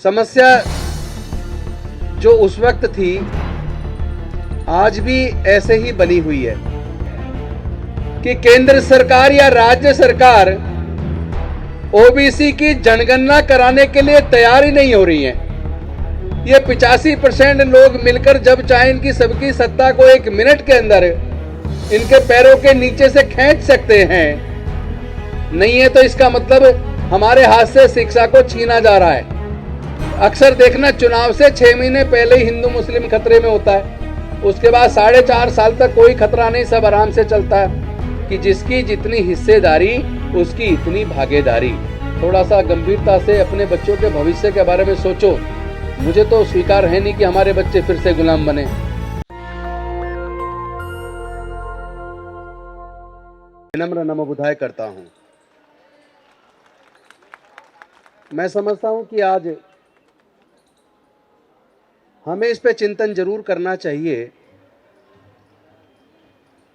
समस्या जो उस वक्त थी आज भी ऐसे ही बनी हुई है कि केंद्र सरकार या राज्य सरकार ओबीसी की जनगणना कराने के लिए तैयार ही नहीं हो रही है। ये 85% लोग मिलकर जब चाहे इनकी सबकी सत्ता को 1 मिनट के अंदर इनके पैरों के नीचे से खींच सकते हैं। नहीं है तो इसका मतलब हमारे हाथ से शिक्षा को छीना जा रहा है। अक्सर देखना, चुनाव से 6 महीने पहले ही हिंदू मुस्लिम खतरे में होता है, उसके बाद 4.5 साल तक कोई खतरा नहीं, सब आराम से चलता है कि जिसकी जितनी हिस्सेदारी उसकी इतनी भागीदारी। थोड़ा सा गंभीरता से अपने बच्चों के भविष्य के बारे में सोचो। मुझे तो स्वीकार है नहीं कि हमारे बच्चे फिर से गुलाम बने। विनम्र नमोबुधाय करता हूं। मैं समझता हूं कि आज हमें इस पे चिंतन जरूर करना चाहिए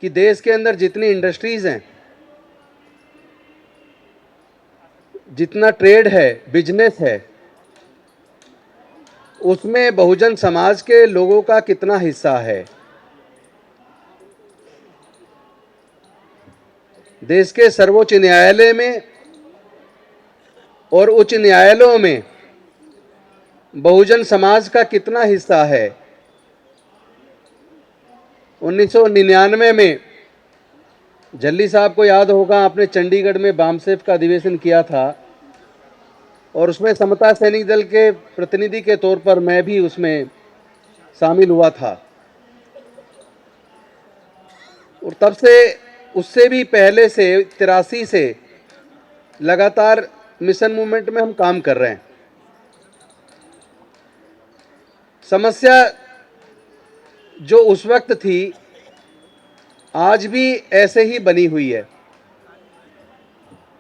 कि देश के अंदर जितनी इंडस्ट्रीज हैं, जितना ट्रेड है, बिजनेस है, उसमें बहुजन समाज के लोगों का कितना हिस्सा है। देश के सर्वोच्च न्यायालय में और उच्च न्यायालयों में बहुजन समाज का कितना हिस्सा है। 1999 में जल्ली साहब को याद होगा, आपने चंडीगढ़ में बामसेफ का अधिवेशन किया था और उसमें समता सैनिक दल के प्रतिनिधि के तौर पर मैं भी उसमें शामिल हुआ था। और तब से, उससे भी पहले से 83 से लगातार मिशन मूवमेंट में हम काम कर रहे हैं। समस्या जो उस वक्त थी आज भी ऐसे ही बनी हुई है।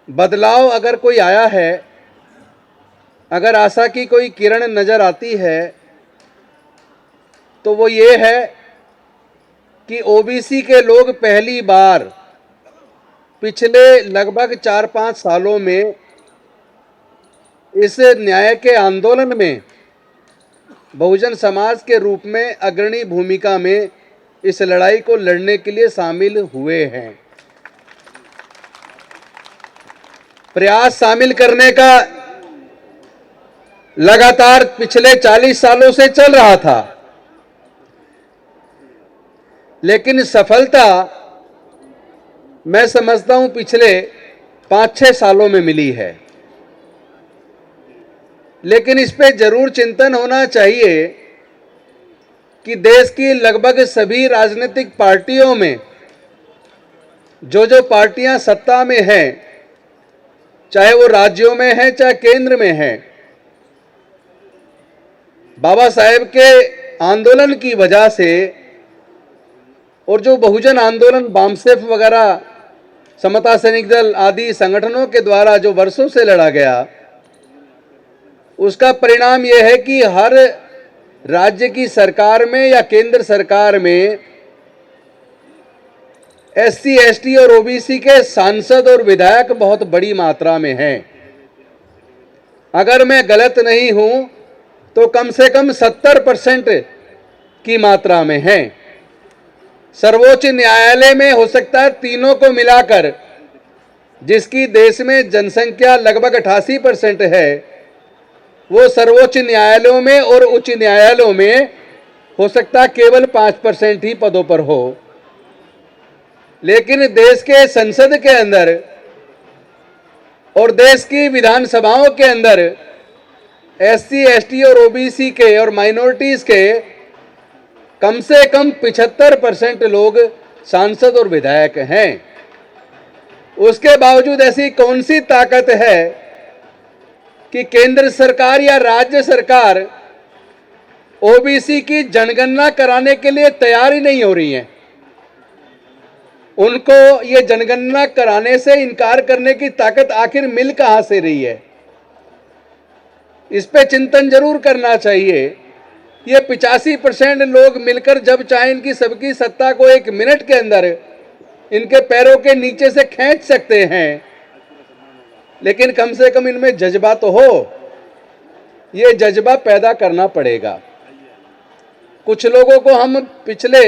बदलाव अगर कोई आया है, अगर आशा की कोई किरण नजर आती है तो वो ये है कि ओबीसी के लोग पहली बार पिछले लगभग 4-5 सालों में इस न्याय के आंदोलन में बहुजन समाज के रूप में अग्रणी भूमिका में इस लड़ाई को लड़ने के लिए शामिल हुए हैं। प्रयास शामिल करने का लगातार पिछले 40 सालों से चल रहा था, लेकिन सफलता मैं समझता हूं पिछले 5-6 सालों में मिली है। लेकिन इस पे जरूर चिंतन होना चाहिए कि देश की लगभग सभी राजनीतिक पार्टियों में जो पार्टियां सत्ता में हैं, चाहे वो राज्यों में हैं चाहे केंद्र में हैं, बाबा साहेब के आंदोलन की वजह से और जो बहुजन आंदोलन बामसेफ वगैरह समता सैनिक दल आदि संगठनों के द्वारा जो वर्षों से लड़ा गया, उसका परिणाम यह है कि हर राज्य की सरकार में या केंद्र सरकार में एससी, एसटी और ओबीसी के सांसद और विधायक बहुत बड़ी मात्रा में हैं। अगर मैं गलत नहीं हूं तो कम से कम 70% की मात्रा में हैं। सर्वोच्च न्यायालय में हो सकता है तीनों को मिलाकर, जिसकी देश में जनसंख्या लगभग 88% है, वो सर्वोच्च न्यायालयों में और उच्च न्यायालयों में हो सकता है केवल 5% ही पदों पर हो। लेकिन देश के संसद के अंदर और देश की विधानसभाओं के अंदर एससी, एसटी और ओबीसी के और माइनॉरिटीज के कम से कम 75% लोग सांसद और विधायक हैं। उसके बावजूद ऐसी कौन सी ताकत है कि केंद्र सरकार या राज्य सरकार ओबीसी की जनगणना कराने के लिए तैयार ही नहीं हो रही है। उनको ये जनगणना कराने से इनकार करने की ताकत आखिर मिल कहां से रही है। इस पे चिंतन जरूर करना चाहिए। ये 85% लोग मिलकर जब चाहे इनकी सबकी सत्ता को 1 मिनट के अंदर इनके पैरों के नीचे से खींच सकते हैं, लेकिन कम से कम इनमें जज्बा तो हो। ये जज्बा पैदा करना पड़ेगा। कुछ लोगों को हम पिछले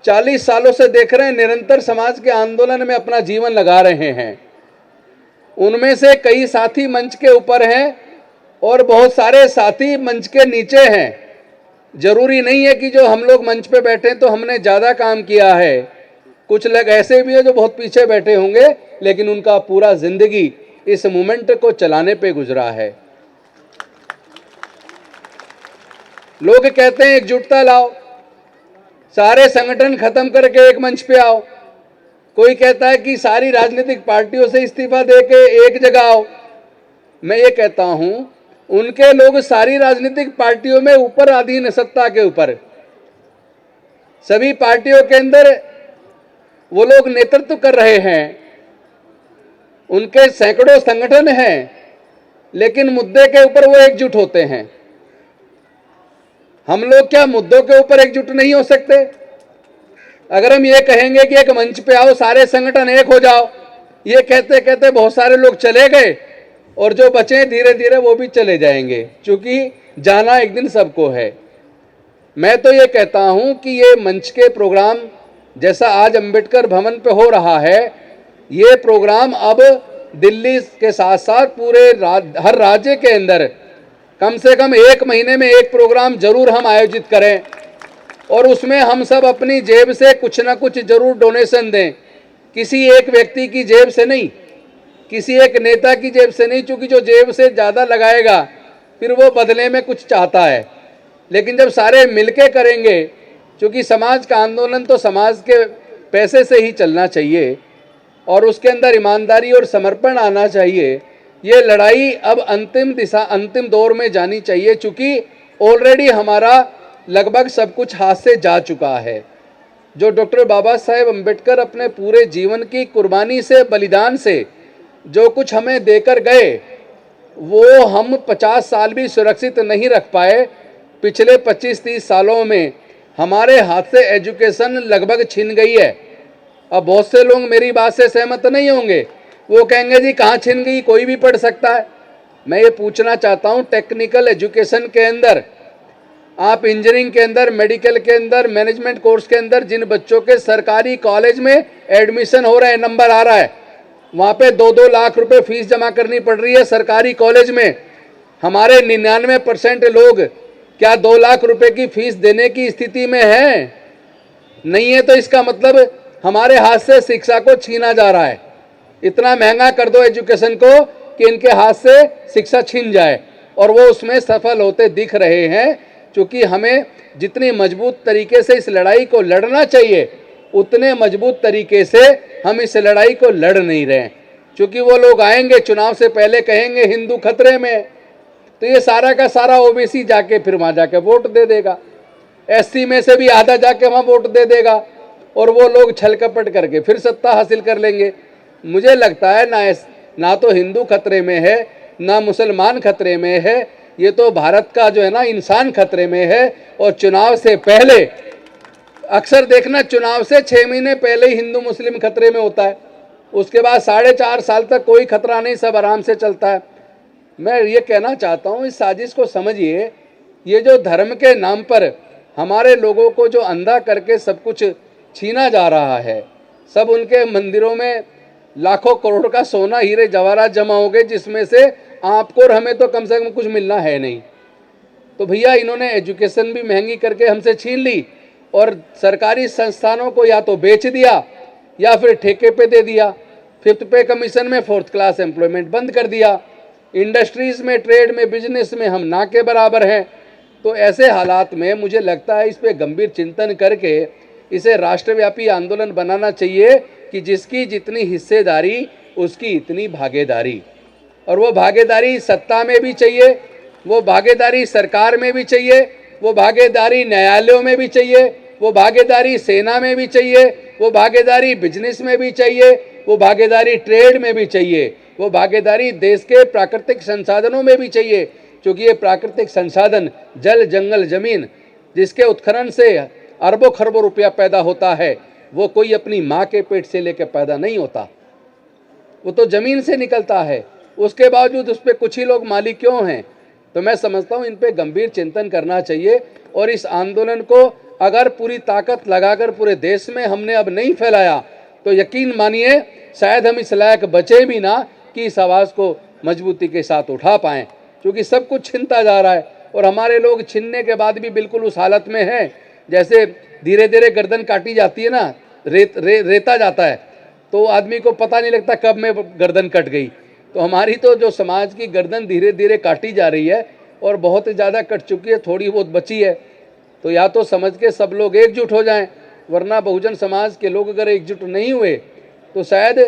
40 सालों से देख रहे हैं, निरंतर समाज के आंदोलन में अपना जीवन लगा रहे हैं। उनमें से कई साथी मंच के ऊपर हैं और बहुत सारे साथी मंच के नीचे हैं। जरूरी नहीं है कि जो हम लोग मंच पे बैठे तो हमने ज़्यादा काम किया है। कुछ लोग ऐसे भी हैं जो बहुत पीछे बैठे होंगे, लेकिन उनका पूरा जिंदगी इस मूवमेंट को चलाने पे गुजरा है। लोग कहते हैं एकजुटता लाओ, सारे संगठन खत्म करके एक मंच पे आओ। कोई कहता है कि सारी राजनीतिक पार्टियों से इस्तीफा देके एक जगह आओ। मैं ये कहता हूं, उनके लोग सारी राजनीतिक पार्टियों में ऊपर अधीन सत्ता के ऊपर, सभी पार्टियों के अंदर वो लोग नेतृत्व कर रहे हैं, उनके सैकड़ों संगठन हैं, लेकिन मुद्दे के ऊपर वो एकजुट होते हैं। हम लोग क्या मुद्दों के ऊपर एकजुट नहीं हो सकते? अगर हम ये कहेंगे कि एक मंच पे आओ, सारे संगठन एक हो जाओ, ये कहते कहते बहुत सारे लोग चले गए और जो बचे धीरे धीरे वो भी चले जाएंगे, क्योंकि जाना एक दिन सबको है। मैं तो ये कहता हूं कि ये मंच के प्रोग्राम जैसा आज अंबेडकर भवन पे हो रहा है, ये प्रोग्राम अब दिल्ली के साथ साथ पूरे हर राज्य के अंदर कम से कम एक महीने में एक प्रोग्राम जरूर हम आयोजित करें और उसमें हम सब अपनी जेब से कुछ ना कुछ जरूर डोनेशन दें। किसी एक व्यक्ति की जेब से नहीं, किसी एक नेता की जेब से नहीं, क्योंकि जो जेब से ज़्यादा लगाएगा फिर वो बदले में कुछ चाहता है। लेकिन जब सारे मिलके करेंगे, क्योंकि समाज का आंदोलन तो समाज के पैसे से ही चलना चाहिए और उसके अंदर ईमानदारी और समर्पण आना चाहिए। ये लड़ाई अब अंतिम दौर में जानी चाहिए, क्योंकि ऑलरेडी हमारा लगभग सब कुछ हाथ से जा चुका है। जो डॉक्टर बाबा साहेब अम्बेडकर अपने पूरे जीवन की कुर्बानी से, बलिदान से जो कुछ हमें देकर गए, वो हम 50 साल भी सुरक्षित नहीं रख पाए। पिछले 25-30 सालों में हमारे हाथ से एजुकेशन लगभग छिन गई है। अब बहुत से लोग मेरी बात से सहमत नहीं होंगे, वो कहेंगे जी कहाँ छिन गई, कोई भी पढ़ सकता है। मैं ये पूछना चाहता हूँ, टेक्निकल एजुकेशन के अंदर, आप इंजीनियरिंग के अंदर, मेडिकल के अंदर, मैनेजमेंट कोर्स के अंदर जिन बच्चों के सरकारी कॉलेज में एडमिशन हो रहे हैं, नंबर आ रहा है, वहाँ पे 2-2 लाख रुपए फीस जमा करनी पड़ रही है सरकारी कॉलेज में। हमारे 99% लोग क्या 2 लाख रुपए की फीस देने की स्थिति में है? नहीं है। तो इसका मतलब हमारे हाथ से शिक्षा को छीना जा रहा है। इतना महंगा कर दो एजुकेशन को कि इनके हाथ से शिक्षा छीन जाए, और वो उसमें सफल होते दिख रहे हैं। क्योंकि हमें जितनी मजबूत तरीके से इस लड़ाई को लड़ना चाहिए, उतने मजबूत तरीके से हम इस लड़ाई को लड़ नहीं रहे। क्योंकि वो लोग आएंगे चुनाव से पहले कहेंगे हिंदू खतरे में, तो ये सारा का सारा ओबीसी जाके फिर वहाँ जाके वोट दे देगा, एससी में से भी आधा जाके वहाँ वोट दे देगा, और वो लोग छल कपट करके फिर सत्ता हासिल कर लेंगे। मुझे लगता है ना तो हिंदू खतरे में है, ना मुसलमान खतरे में है, ये तो भारत का जो है ना इंसान खतरे में है। और चुनाव से पहले अक्सर देखना, चुनाव से 6 महीने पहले ही हिंदू मुस्लिम खतरे में होता है, उसके बाद 4.5 साल तक कोई खतरा नहीं, सब आराम से चलता है। मैं ये कहना चाहता हूँ, इस साजिश को समझिए। ये जो धर्म के नाम पर हमारे लोगों को जो अंधा करके सब कुछ छीना जा रहा है, सब उनके मंदिरों में लाखों करोड़ का सोना हीरे जवाहरात जमा हो गए, जिसमें से आपको और हमें तो कम से कम कुछ मिलना है नहीं। तो भैया इन्होंने एजुकेशन भी महंगी करके हमसे छीन ली और सरकारी संस्थानों को या तो बेच दिया या फिर ठेके पे दे दिया। 5th पे कमीशन में 4th क्लास एम्प्लॉयमेंट बंद कर दिया। इंडस्ट्रीज़ में, ट्रेड में, बिजनेस में हम ना के बराबर हैं। तो ऐसे हालात में मुझे लगता है इस पे गंभीर चिंतन करके इसे राष्ट्रव्यापी आंदोलन बनाना चाहिए कि जिसकी जितनी हिस्सेदारी उसकी इतनी भागीदारी। और वो भागीदारी सत्ता में भी चाहिए, वो भागीदारी सरकार में भी चाहिए, वो भागीदारी न्यायालयों में भी चाहिए, वो भागीदारी सेना में भी चाहिए, वो भागीदारी बिजनेस में भी चाहिए, वो भागीदारी ट्रेड में भी चाहिए, वो भागीदारी देश के प्राकृतिक संसाधनों में भी चाहिए। क्योंकि ये प्राकृतिक संसाधन जल, जंगल, जमीन, जिसके उत्खनन से अरबों खरबों रुपया पैदा होता है, वो कोई अपनी माँ के पेट से लेकर पैदा नहीं होता, वो तो जमीन से निकलता है। उसके बावजूद उस पर कुछ ही लोग मालिक क्यों हैं? तो मैं समझता हूँ इन पे गंभीर चिंतन करना चाहिए और इस आंदोलन को अगर पूरी ताकत लगाकर पूरे देश में हमने अब नहीं फैलाया तो यकीन मानिए शायद हम इस लायक बचे भी ना कि इस आवाज़ को मजबूती के साथ उठा पाएँ, क्योंकि सब कुछ छिनता जा रहा है और हमारे लोग छिनने के बाद भी बिल्कुल उस हालत में हैं जैसे धीरे धीरे गर्दन काटी जाती है ना, रेता जाता है तो आदमी को पता नहीं लगता कब में गर्दन कट गई। तो हमारी तो जो समाज की गर्दन धीरे धीरे काटी जा रही है और बहुत ज़्यादा कट चुकी है, थोड़ी बहुत बची है। तो या तो समझ के सब लोग एकजुट हो जाएं, वरना बहुजन समाज के लोग अगर एकजुट नहीं हुए तो शायद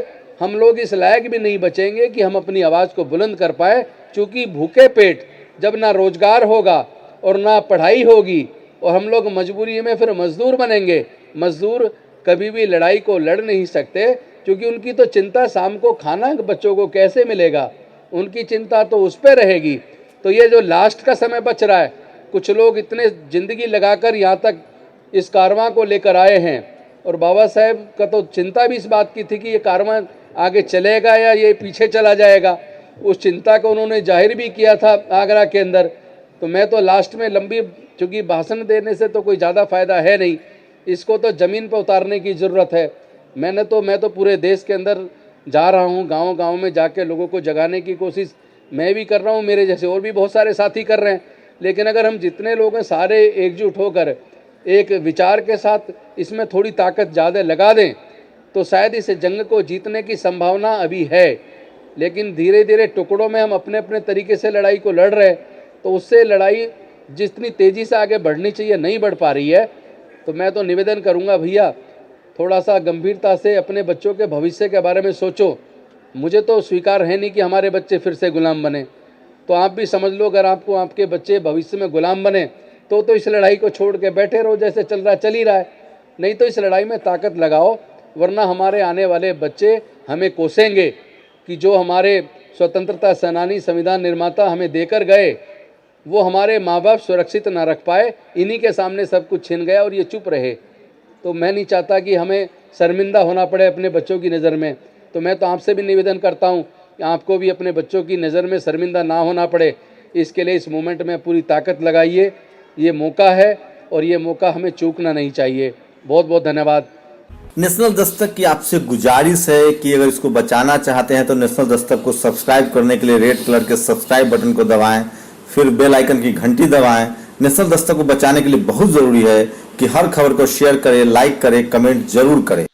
हम लोग इस लायक भी नहीं बचेंगे कि हम अपनी आवाज़ को बुलंद कर पाए। क्योंकि भूखे पेट जब ना रोजगार होगा और ना पढ़ाई होगी और हम लोग मजबूरी में फिर मजदूर बनेंगे। मजदूर कभी भी लड़ाई को लड़ नहीं सकते, क्योंकि उनकी तो चिंता शाम को खाना बच्चों को कैसे मिलेगा, उनकी चिंता तो उस पर रहेगी। तो ये जो लास्ट का समय बच रहा है, कुछ लोग इतने ज़िंदगी लगाकर यहाँ तक इस कारवां को लेकर आए हैं और बाबा साहेब का तो चिंता भी इस बात की थी कि ये कारवां आगे चलेगा या ये पीछे चला जाएगा। उस चिंता को उन्होंने जाहिर भी किया था आगरा के अंदर। तो मैं तो लास्ट में लंबी, चूँकि भाषण देने से तो कोई ज़्यादा फ़ायदा है नहीं, इसको तो ज़मीन पर उतारने की ज़रूरत है। मैं तो पूरे देश के अंदर जा रहा हूँ, गांव-गांव में जाके लोगों को जगाने की कोशिश मैं भी कर रहा हूँ, मेरे जैसे और भी बहुत सारे साथी कर रहे हैं। लेकिन अगर हम जितने लोग हैं सारे एकजुट होकर एक विचार के साथ इसमें थोड़ी ताकत ज़्यादा लगा दें तो शायद इस जंग को जीतने की संभावना अभी है। लेकिन धीरे धीरे टुकड़ों में हम अपने अपने तरीके से लड़ाई को लड़ रहे हैं, तो उससे लड़ाई जितनी तेज़ी से आगे बढ़नी चाहिए नहीं बढ़ पा रही है। तो मैं तो निवेदन करूंगा, भैया थोड़ा सा गंभीरता से अपने बच्चों के भविष्य के बारे में सोचो। मुझे तो स्वीकार है नहीं कि हमारे बच्चे फिर से गुलाम बने, तो आप भी समझ लो अगर आपको आपके बच्चे भविष्य में गुलाम बने तो इस लड़ाई को छोड़ के बैठे रहो, जैसे चल रहा चल ही रहा है। नहीं तो इस लड़ाई में ताकत लगाओ, वरना हमारे आने वाले बच्चे हमें कोसेंगे कि जो हमारे स्वतंत्रता सेनानी संविधान निर्माता हमें देकर गए वो हमारे माँ बाप सुरक्षित ना रख पाए, इन्हीं के सामने सब कुछ छिन गया और ये चुप रहे। तो मैं नहीं चाहता कि हमें शर्मिंदा होना पड़े अपने बच्चों की नज़र में। तो मैं तो आपसे भी निवेदन करता हूँ कि आपको भी अपने बच्चों की नज़र में शर्मिंदा ना होना पड़े, इसके लिए इस मूवमेंट में पूरी ताकत लगाइए। ये मौका है और ये मौका हमें चूकना नहीं चाहिए। बहुत बहुत धन्यवाद। नेशनल दस्तक की आपसे गुजारिश है कि अगर इसको बचाना चाहते हैं तो नेशनल दस्तक को सब्सक्राइब करने के लिए रेड कलर के सब्सक्राइब बटन को दबाएं, फिर बेल आइकन की घंटी दबाएं। नेशनल दस्तक को बचाने के लिए बहुत जरूरी है कि हर खबर को शेयर करें, लाइक करें, कमेंट जरूर करें।